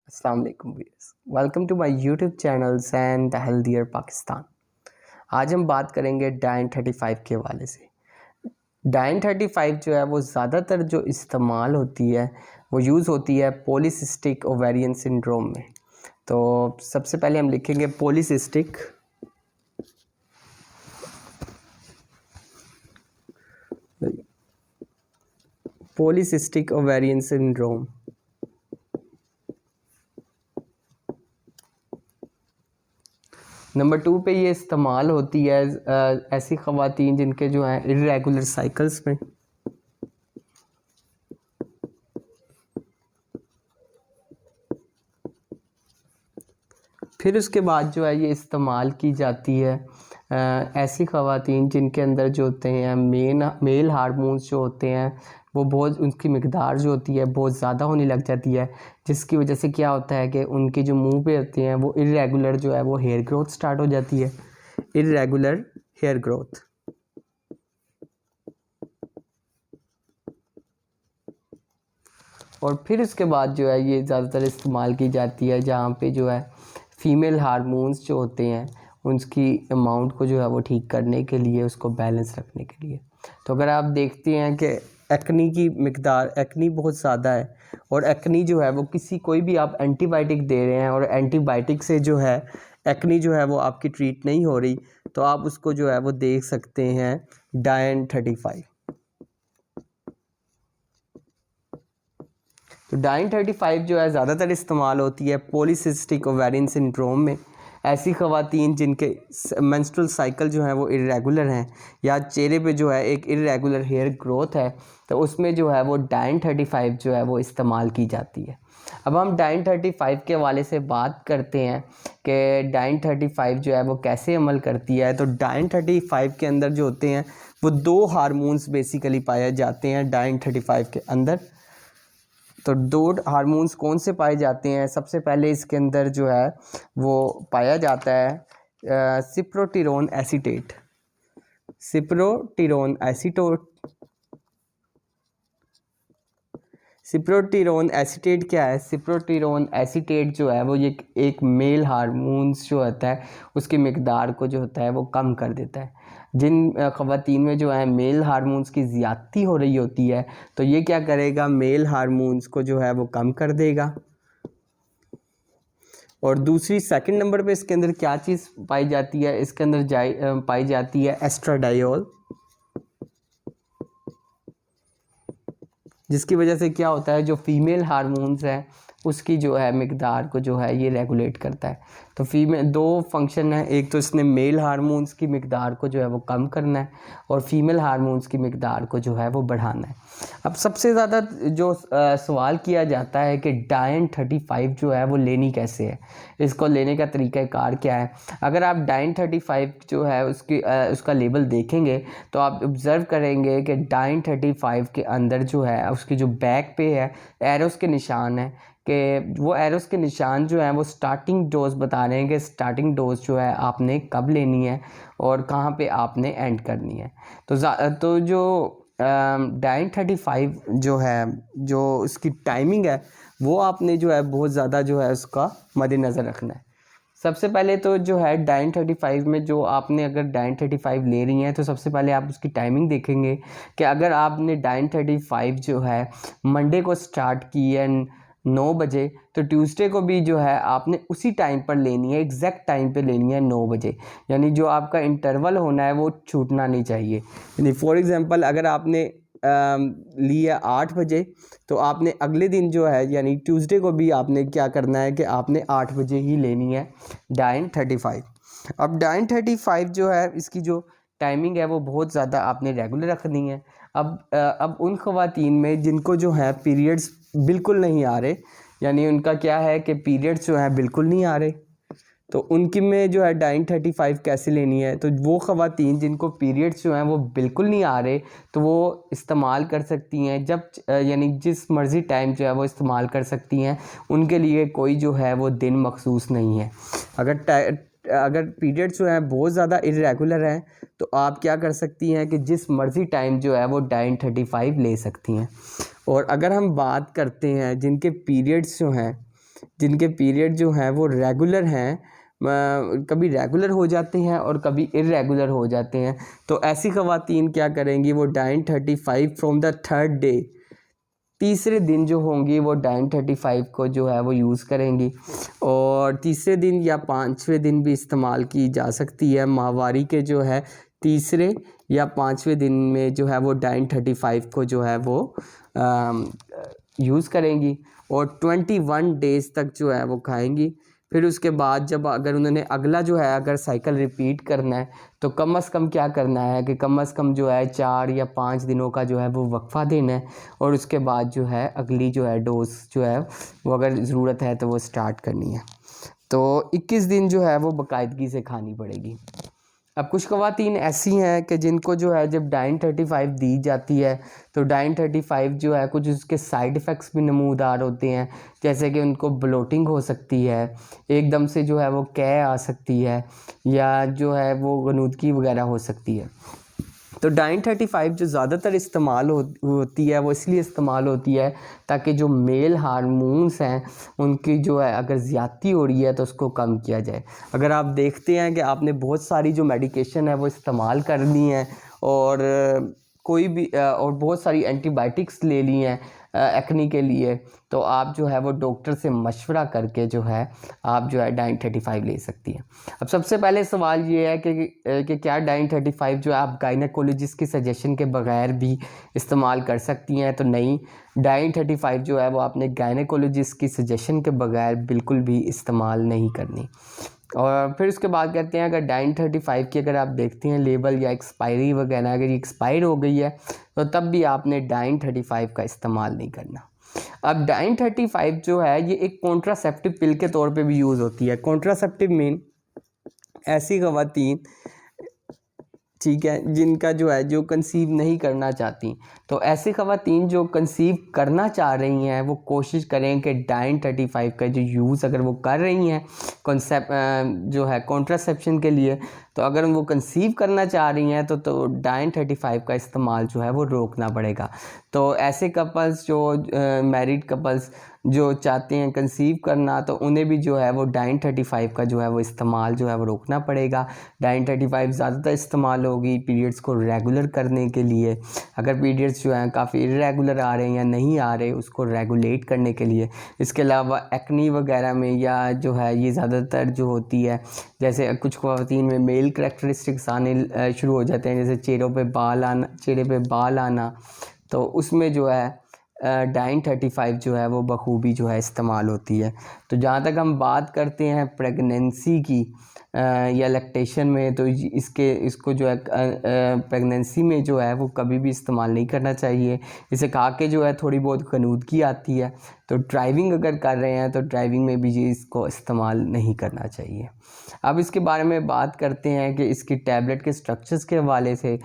अस्सलाम वालेकुम viewers, welcome to my YouTube channels and the healthier Pakistan. आज हम बात करेंगे डाइन 35 के हवाले से। डाइन 35 जो है वो ज़्यादातर जो इस्तेमाल होती है वो यूज़ होती है पॉलीसिस्टिक ओवेरियन सिंड्रोम में। तो सबसे पहले हम लिखेंगे पॉलीसिस्टिक ओवेरियन सिंड्रोम। नंबर 2 पे ये इस्तेमाल होती है ऐसी ख़वातीन जिनके जो हैं इर्रेगुलर साइकिल्स में। फिर उसके बाद जो है ये इस्तेमाल की जाती है ऐसी ख़वातीन जिनके अंदर जो होते हैं मेल हार्मोन्स जो होते हैं वो बहुत उनकी मिकदार जो होती है बहुत ज़्यादा होने लग जाती है, जिसकी वजह से क्या होता है कि उनके जो मुंह पे होते हैं वो इर्रेगुलर जो है वो हेयर ग्रोथ स्टार्ट हो जाती है, इर्रेगुलर हेयर ग्रोथ। और फिर उसके बाद जो है ये ज़्यादातर इस्तेमाल की जाती है जहाँ पे जो है फ़ीमेल हार्मोन्स जो होते हैं उसकी अमाउंट को जो है वो ठीक करने के लिए, उसको बैलेंस रखने के लिए। तो अगर आप देखते हैं कि एक्नी की मिकदार, एक्नी बहुत ज़्यादा है और एक्नी जो है वो कोई भी आप एंटीबायोटिक दे रहे हैं और एंटीबायोटिक से जो है एक्नी जो है वो आपकी ट्रीट नहीं हो रही, तो आप उसको जो है वो देख सकते हैं डाइन 35। तो डाइन 35 जो है ज़्यादातर इस्तेमाल होती है पॉलीसिस्टिक ओवेरियन सिंड्रोम में। ऐसी ख़वातीन जिनके मेंस्ट्रुअल साइकिल जो है वो इरेगुलर हैं या चेहरे पे जो है एक इरेगुलर हेयर ग्रोथ है, तो उसमें जो है वो डाइन 35 जो है वो इस्तेमाल की जाती है। अब हम डाइन 35 के हवाले से बात करते हैं कि डाइन 35 जो है वो कैसे अमल करती है। तो डाइन 35 के अंदर जो होते हैं वो दो हार्मोन्स बेसिकली पाए जाते हैं डाइन 35 के अंदर। तो दो हार्मोन्स कौन से पाए जाते हैं? सबसे पहले इसके अंदर जो है वो पाया जाता है सिप्रोटिरोन एसीटेट। सिप्रोटिरोन एसीटेट क्या है? सिप्रोटिरोन एसीटेट जो है वो ये एक मेल हार्मोन्स जो होता है उसकी मिकदार को जो होता है वो कम कर देता है। जिन ख़वातीन में जो है मेल हार्मोन्स की ज़्यादती हो रही होती है तो ये क्या करेगा, मेल हार्मोन्स को जो है वो कम कर देगा। और दूसरी सेकंड नंबर पे इसके अंदर क्या चीज़ पाई जाती है? इसके अंदर पाई जाती है एस्ट्राडायोल, जिसकी वजह से क्या होता है जो फीमेल हार्मोन्स हैं उसकी जो है मिकदार को जो है ये रेगुलेट करता है। तो फीमेल दो फंक्शन है, एक तो इसने मेल हार्मोन्स की मिकदार को जो है वो कम करना है और फीमेल हार्मोन्स की मिकदार को जो है वो बढ़ाना है। अब सबसे ज़्यादा जो सवाल किया जाता है कि डाइन 35 जो है वो लेनी कैसे है, इसको लेने का तरीक़ाकार क्या है। अगर आप डाइन 35 जो है उसका लेबल देखेंगे तो आप ऑब्ज़र्व करेंगे कि डाइन 35 के अंदर जो है उसकी जो बैक पे है एरोस के निशान है कि वो एरोस के निशान जो है वो स्टार्टिंग डोज बता रहे हैं कि स्टार्टिंग डोज जो है आपने कब लेनी है और कहाँ पे आपने एंड करनी है। तो जो डाइन 35 जो है जो उसकी टाइमिंग है वो आपने जो है बहुत ज़्यादा जो है उसका मद्देनज़र रखना है। सबसे पहले तो जो है डाइन 35 में जो आपने अगर डाइन 35 ले रही हैं तो सबसे पहले आप उसकी टाइमिंग देखेंगे कि अगर आपने डाइन 35 जो है मंडे को स्टार्ट की है 9 बजे, तो ट्यूसडे को भी जो है आपने उसी टाइम पर लेनी है, एग्जैक्ट टाइम पे लेनी है 9 बजे। यानी जो आपका इंटरवल होना है वो छूटना नहीं चाहिए। यानी फॉर एग्ज़ाम्पल अगर आपने ली है 8 बजे तो आपने अगले दिन जो है यानी ट्यूसडे को भी आपने क्या करना है कि आपने 8 बजे ही लेनी है डाइन 35। अब डाइन 35 जो है इसकी जो टाइमिंग है वो बहुत ज़्यादा आपने रेगुलर रखनी है। अब उन ख़वातीन में जिनको जो है पीरियड्स बिल्कुल नहीं आ रहे, यानी उनका क्या है कि पीरियड्स जो है बिल्कुल नहीं आ रहे, तो उनकी में जो है डाइन 35 कैसे लेनी है। तो वो ख़वातीन जिनको पीरियड्स जो हैं वो बिल्कुल नहीं आ रहे तो वो इस्तेमाल कर सकती हैं जब यानी जिस मर्ज़ी टाइम जो है वो इस्तेमाल कर सकती हैं। उनके लिए कोई जो है वो दिन मखसूस नहीं है। अगर पीरियड्स जो हैं बहुत ज़्यादा इरेगुलर हैं तो आप क्या कर सकती हैं कि जिस मर्ज़ी टाइम जो है वो डाइन 35 ले सकती हैं। और अगर हम बात करते हैं जिनके पीरियड्स जो हैं जिनके पीरियड जो हैं वो रेगुलर हैं, कभी रेगुलर हो जाते हैं और कभी इर्रेगुलर हो जाते हैं, तो ऐसी ख़वातीन क्या करेंगी, वो Diane 35 from the third day, तीसरे दिन जो होंगी वो डाइन 35 को जो है वो यूज़ करेंगी। और तीसरे दिन या पाँचवें दिन भी इस्तेमाल की जा सकती है। माहवारी के जो है तीसरे या पाँचवें दिन में जो है वो डाइन 35 को जो है वो यूज़ करेंगी और 21 डेज़ तक जो है वो खाएंगी। फिर उसके बाद जब अगर उन्होंने अगला जो है अगर साइकिल रिपीट करना है तो कम से कम क्या करना है कि कम से कम जो है 4 या 5 दिनों का जो है वो वक्फ़ा देना है और उसके बाद जो है अगली जो है डोज जो है वो अगर ज़रूरत है तो वो स्टार्ट करनी है। तो 21 दिन जो है वो बाकायदगी से खानी पड़ेगी। अब कुछ ख़वातीन ऐसी हैं कि जिनको जो है जब डाइन 35 दी जाती है तो डाइन 35 जो है कुछ उसके साइड इफ़ेक्ट्स भी नमूदार होते हैं, जैसे कि उनको ब्लोटिंग हो सकती है, एकदम से जो है वो कै आ सकती है, या जो है वो गनूदगी वगैरह हो सकती है। तो डाइन 35 जो ज़्यादातर इस्तेमाल होती है वो इसलिए इस्तेमाल होती है ताकि जो मेल हार्मोन्स हैं उनकी जो है अगर ज़्यादती हो रही है तो उसको कम किया जाए। अगर आप देखते हैं कि आपने बहुत सारी जो मेडिकेशन है वो इस्तेमाल करनी है और कोई भी और बहुत सारी एंटीबायोटिक्स ले ली हैं एक्ने के लिए, तो आप जो है वो डॉक्टर से मशवरा करके जो है आप जो है डाइन 35 ले सकती हैं। अब सबसे पहले सवाल ये है कि क्या डाइन 35 जो है आप गायनेकोलॉजिस्ट की सजेशन के बगैर भी इस्तेमाल कर सकती हैं? तो नहीं, डाइन 35 जो है वो आपने गायनेकोलॉजिस्ट की सजेशन के बगैर बिल्कुल भी इस्तेमाल नहीं करनी। और फिर उसके बाद कहते हैं अगर डाइन 35 की अगर आप देखते हैं लेबल या एक्सपायरी वगैरह अगर ये एक्सपायर हो गई है तो तब भी आपने डाइन 35 का इस्तेमाल नहीं करना। अब डाइन 35 जो है ये एक कॉन्ट्रासेप्टिव पिल के तौर पे भी यूज़ होती है। कॉन्ट्रासेप्टिव मीन ऐसी ख़वातीन, ठीक है, जिनका जो है जो कंसीव नहीं करना चाहती, तो ऐसी ख़वातीन जो कंसीव करना चाह रही हैं वो कोशिश करें कि डाइन 35 का जो यूज़ अगर वो कर रही हैं कॉन्सेप्ट जो है कॉन्ट्रासेप्शन के लिए, तो अगर वो कंसीव करना चाह रही हैं तो डाइन 35 का इस्तेमाल जो है वो रोकना पड़ेगा। तो ऐसे कपल्स जो मैरिड कपल्स जो चाहते हैं कंसीव करना तो उन्हें भी जो है वो डाइन 35 का जो है वो इस्तेमाल जो है वो रोकना पड़ेगा। डाइन 35 ज़्यादातर इस्तेमाल होगी पीरियड्स को रेगुलर करने के लिए। अगर पीरियड्स जो हैं काफ़ी इरेगुलर आ रहे हैं या नहीं आ रहे उसको रेगुलेट करने के लिए। इसके अलावा एक्नी वगैरह में या जो है ये ज़्यादातर जो होती है, जैसे कुछ ख़वातीन में मेल करैक्टरिस्टिक्स आने शुरू हो जाते हैं, जैसे चेहरे पे बाल आना, तो उसमें जो है डाइन 35 जो है वो बखूबी जो है इस्तेमाल होती है। तो जहाँ तक हम बात करते हैं प्रेगनेंसी की या लैक्टेशन में, तो इसको जो है प्रेगनेंसी में जो है वो कभी भी इस्तेमाल नहीं करना चाहिए। इसे खा के जो है थोड़ी बहुत गनूदगी आती है, तो ड्राइविंग अगर कर रहे हैं तो ड्राइविंग में भी ये इसको इस्तेमाल नहीं करना चाहिए। अब इसके बारे में बात करते हैं कि इसकी टैबलेट के स्ट्रक्चर्स के हवाले से।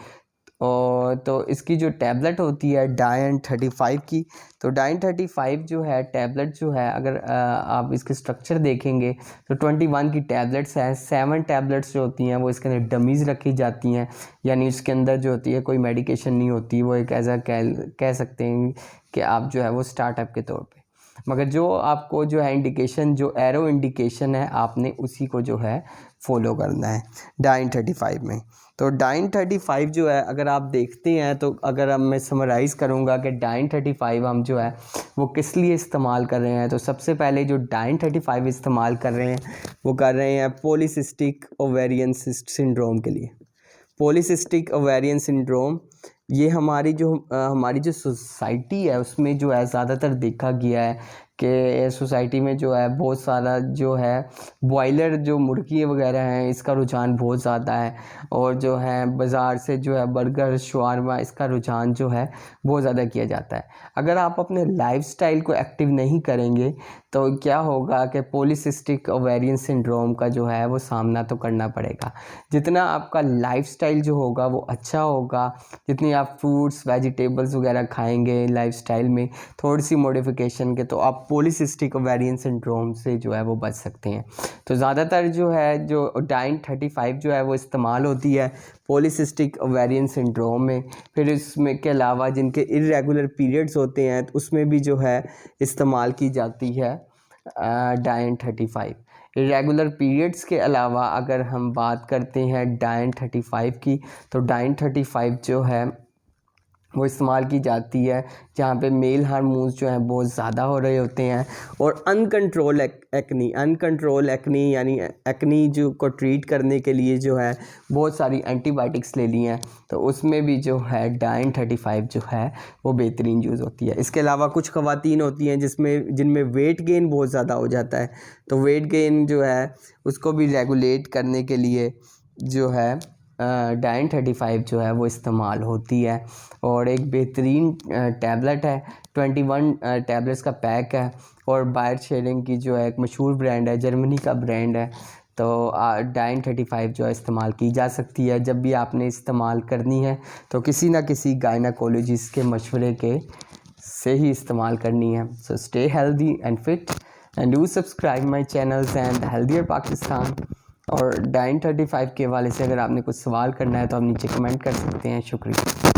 और तो इसकी जो टैबलेट होती है डाइन 35 की, तो डाइन 35 जो है टैबलेट जो है अगर आप इसके स्ट्रक्चर देखेंगे तो 21 की टैबलेट्स हैं। 7 टैबलेट्स जो होती हैं वो इसके अंदर डमीज़ रखी जाती हैं, यानी इसके अंदर जो होती है कोई मेडिकेशन नहीं होती, वो एक ऐसा कह सकते हैं कि आप जो है वो स्टार्टअप के तौर पे, मगर जो आपको जो है इंडिकेशन जो एरो इंडिकेशन है आपने उसी को जो है फॉलो करना है डाइन 35 में। तो डाइन 35 जो है अगर आप देखते हैं तो अगर अब मैं समराइज़ करूँगा कि डाइन 35 हम जो है वो किस लिए इस्तेमाल कर रहे हैं, तो सबसे पहले जो डाइन 35 इस्तेमाल कर रहे हैं वो कर रहे हैं पॉलीसिस्टिक ओवेरियन सिंड्रोम के लिए। पॉलीसिस्टिक ओवेरियन सिंड्रोम ये हमारी जो सोसाइटी है उसमें जो है ज़्यादातर देखा गया है कि सोसाइटी में जो है बहुत सारा जो है बॉयलर जो मुर्गी वगैरह हैं इसका रुझान बहुत ज़्यादा है, और जो है बाज़ार से जो है बर्गर शवारमा इसका रुझान जो है बहुत ज़्यादा किया जाता है। अगर आप अपने लाइफस्टाइल को एक्टिव नहीं करेंगे तो क्या होगा कि पॉलीसिस्टिक ओवेरियन सिंड्रोम का जो है वो सामना तो करना पड़ेगा। जितना आपका लाइफस्टाइल जो होगा वो अच्छा होगा, जितनी आप फ्रूट्स वेजिटेबल्स वगैरह खाएंगे लाइफस्टाइल में थोड़ी सी मॉडिफिकेशन के, तो आप पॉलीसिस्टिक ओवेरियन सिंड्रोम से जो है वो बच सकते हैं। तो ज़्यादातर जो है जो डाइन 35 जो है वो इस्तेमाल होती है पॉलीसिस्टिक ओवेरियन सिंड्रोम में। फिर इसमें के अलावा जिनके इर्रेगुलर पीरियड्स होते हैं तो उसमें भी जो है इस्तेमाल की जाती है डाइन 35। इरेगुलर पीरियड्स के अलावा अगर हम बात करते हैं डाइन 35 की, तो डाइन 35 जो है वो इस्तेमाल की जाती है जहाँ पे मेल हार्मोन्स जो हैं बहुत ज़्यादा हो रहे होते हैं और अनकंट्रोल एक्नी यानी एक्नी जो को ट्रीट करने के लिए जो है बहुत सारी एंटीबायोटिक्स ले ली हैं, तो उसमें भी जो है डाइन 35 जो है वो बेहतरीन यूज़ होती है। इसके अलावा कुछ ख़वातीन होती हैं जिनमें वेट गेन बहुत ज़्यादा हो जाता है, तो वेट गेन जो है उसको भी रेगुलेट करने के लिए जो है डाइन 35 जो है वो इस्तेमाल होती है। और एक बेहतरीन टैबलेट है, 21 टैबलेट्स का पैक है और बायर शेयरिंग की जो है एक मशहूर ब्रांड है, जर्मनी का ब्रांड है। तो डाइन 35 जो है इस्तेमाल की जा सकती है। जब भी आपने इस्तेमाल करनी है तो किसी ना किसी गायनाकोलॉजिस्ट के मशवरे के से ही इस्तेमाल करनी है। So stay healthy and fit and do subscribe my channels and healthier Pakistan. और डाइन 35 के हवाले से अगर आपने कुछ सवाल करना है तो आप नीचे कमेंट कर सकते हैं। शुक्रिया।